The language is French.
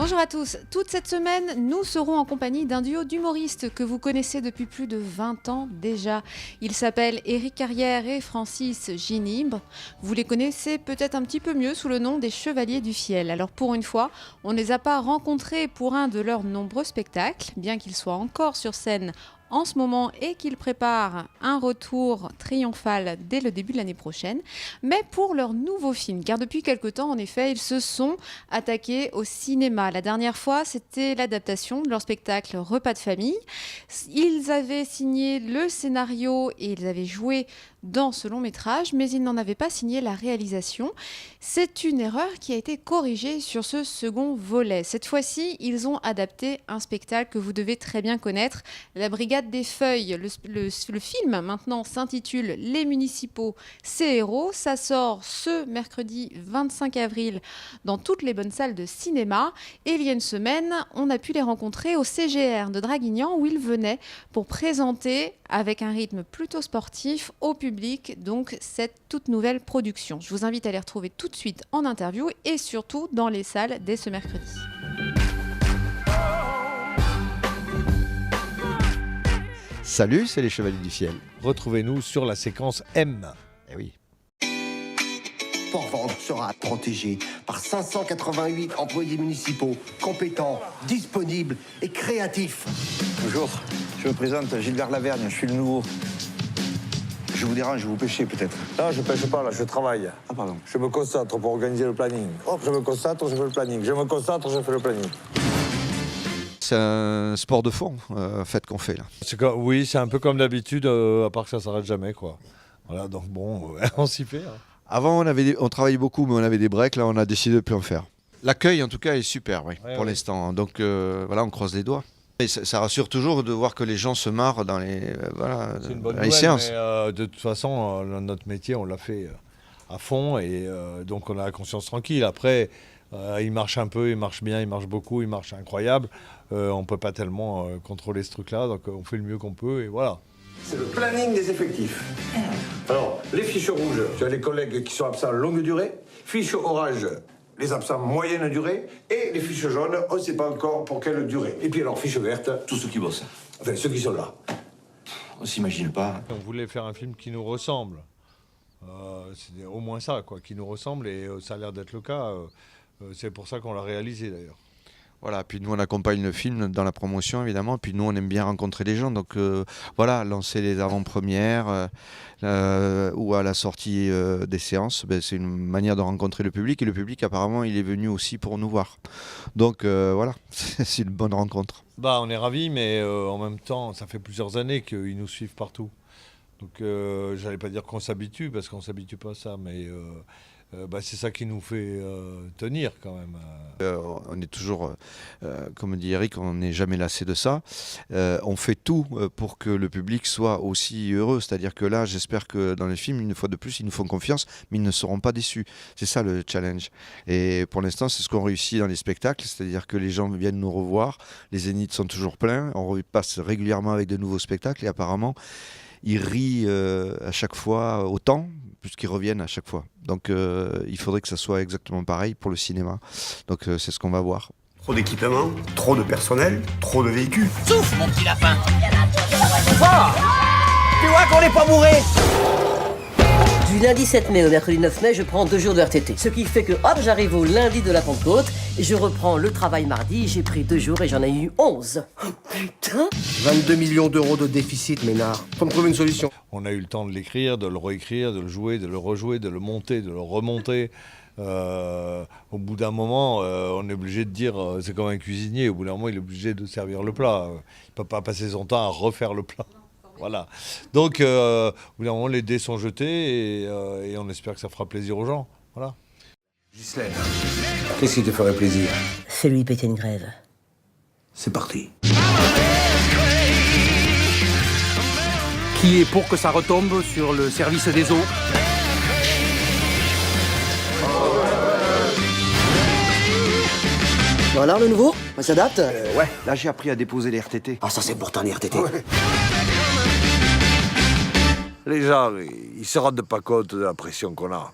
Bonjour à tous. Toute cette semaine, nous serons en compagnie d'un duo d'humoristes que vous connaissez depuis plus de 20 ans déjà. Ils s'appellent Éric Carrière et Francis Ginibre. Vous les connaissez peut-être un petit peu mieux sous le nom des Chevaliers du Fiel. Alors pour une fois, on ne les a pas rencontrés pour un de leurs nombreux spectacles, bien qu'ils soient encore sur scène en ce moment et qu'ils préparent un retour triomphal dès le début de l'année prochaine, mais pour leur nouveau film, car depuis quelque temps, en effet, ils se sont attaqués au cinéma. La dernière fois, c'était l'adaptation de leur spectacle Repas de famille. Ils avaient signé le scénario et ils avaient joué dans ce long métrage, mais ils n'en avaient pas signé la réalisation. C'est une erreur qui a été corrigée sur ce second volet. Cette fois-ci, ils ont adapté un spectacle que vous devez très bien connaître, La Brigade des Feuilles. Le film maintenant s'intitule Les Municipaux, ces héros. Ça sort ce mercredi 25 avril dans toutes les bonnes salles de cinéma. Et il y a une semaine, on a pu les rencontrer au CGR de Draguignan où ils venaient pour présenter avec un rythme plutôt sportif au public donc cette toute nouvelle production. Je vous invite à les retrouver tout de suite en interview et surtout dans les salles dès ce mercredi. Salut, c'est les Chevaliers du Fiel. Retrouvez-nous sur la séquence M. Eh oui. Port-Vendre sera protégé par 588 employés municipaux, compétents, disponibles et créatifs. Bonjour, je me présente Gilbert Lavergne, je suis le nouveau. Je vous dérange, vous pêchez peut-être? Non, je pêche pas, là, je travaille. Ah, pardon. Je me concentre pour organiser le planning. Oh, je me concentre, je fais le planning. Je me concentre, je fais le planning. C'est un sport de fond, qu'on fait là. Oui, c'est un peu comme d'habitude, à part que ça s'arrête jamais, quoi. Voilà, donc bon, on s'y fait. Hein. Avant, on travaillait beaucoup, mais on avait des breaks. Là, on a décidé de ne plus en faire. L'accueil, en tout cas, est super, oui, pour l'instant. Donc voilà, on croise les doigts. Et ça rassure toujours de voir que les gens se marrent dans les, c'est une bonne dans les nouvelle, séances. Mais, de toute façon, notre métier, on l'a fait à fond et donc on a la conscience tranquille. Après, il marche un peu, il marche bien, il marche beaucoup, il marche incroyable. On ne peut pas tellement contrôler ce truc-là, donc on fait le mieux qu'on peut et voilà. C'est le planning des effectifs. Alors, les fiches rouges, tu as les collègues qui sont absents longue durée. Fiches orange, les absents moyenne durée. Et les fiches jaunes, on ne sait pas encore pour quelle durée. Et puis alors, fiches vertes, Tous ceux qui bossent. enfin ceux qui sont là. On s'imagine pas. On voulait faire un film qui nous ressemble. C'est au moins ça, quoi, qui nous ressemble et ça a l'air d'être le cas. C'est pour ça qu'on l'a réalisé d'ailleurs. Voilà, puis nous on accompagne le film dans la promotion évidemment, puis nous on aime bien rencontrer les gens, donc voilà, lancer les avant-premières ou à la sortie des séances, c'est une manière de rencontrer le public et le public apparemment il est venu aussi pour nous voir. Donc voilà, c'est une bonne rencontre. On est ravis, mais en même temps, ça fait plusieurs années qu'ils nous suivent partout. Donc j'allais pas dire qu'on s'habitue, parce qu'on s'habitue pas à ça, mais c'est ça qui nous fait tenir quand même. On est toujours, comme dit Eric, on n'est jamais lassé de ça. On fait tout pour que le public soit aussi heureux. C'est-à-dire que là, j'espère que dans les films, une fois de plus, ils nous font confiance, mais ils ne seront pas déçus. C'est ça le challenge. Et pour l'instant, c'est ce qu'on réussit dans les spectacles. C'est-à-dire que les gens viennent nous revoir. Les zéniths sont toujours pleins. On repasse régulièrement avec de nouveaux spectacles. Et apparemment, ils rient à chaque fois autant, puisqu'ils reviennent à chaque fois. Donc il faudrait que ça soit exactement pareil pour le cinéma. Donc c'est ce qu'on va voir. Trop d'équipements, trop de personnel, trop de véhicules. Souffle, mon petit lapin. Tu vois qu'on n'est pas bourré. Du lundi 7 mai au mercredi 9 mai, je prends 2 jours de RTT. Ce qui fait que, hop, j'arrive au lundi de la Pentecôte, et je reprends le travail mardi, j'ai pris 2 jours et j'en ai eu 11. Oh, putain. 22 millions d'euros de déficit, Ménard. Faut me trouver une solution. On a eu le temps de l'écrire, de le réécrire, de le jouer, de le rejouer, de le monter, de le remonter. Au bout d'un moment, on est obligé de dire, c'est comme un cuisinier, au bout d'un moment, il est obligé de servir le plat. Il ne peut pas passer son temps à refaire le plat. Voilà. Donc, au bout d'un moment, les dés sont jetés et on espère que ça fera plaisir aux gens. Voilà. Ghislaine, qu'est-ce qui te ferait plaisir? Fais-lui péter une grève. C'est parti. Qui est pour que ça retombe sur le service des eaux. Bon alors, le nouveau? On s'adapte? Ouais, là j'ai appris à déposer les RTT. Ah, ça c'est pour ton RTT. Les gens, ils se rendent pas compte de la pression qu'on a.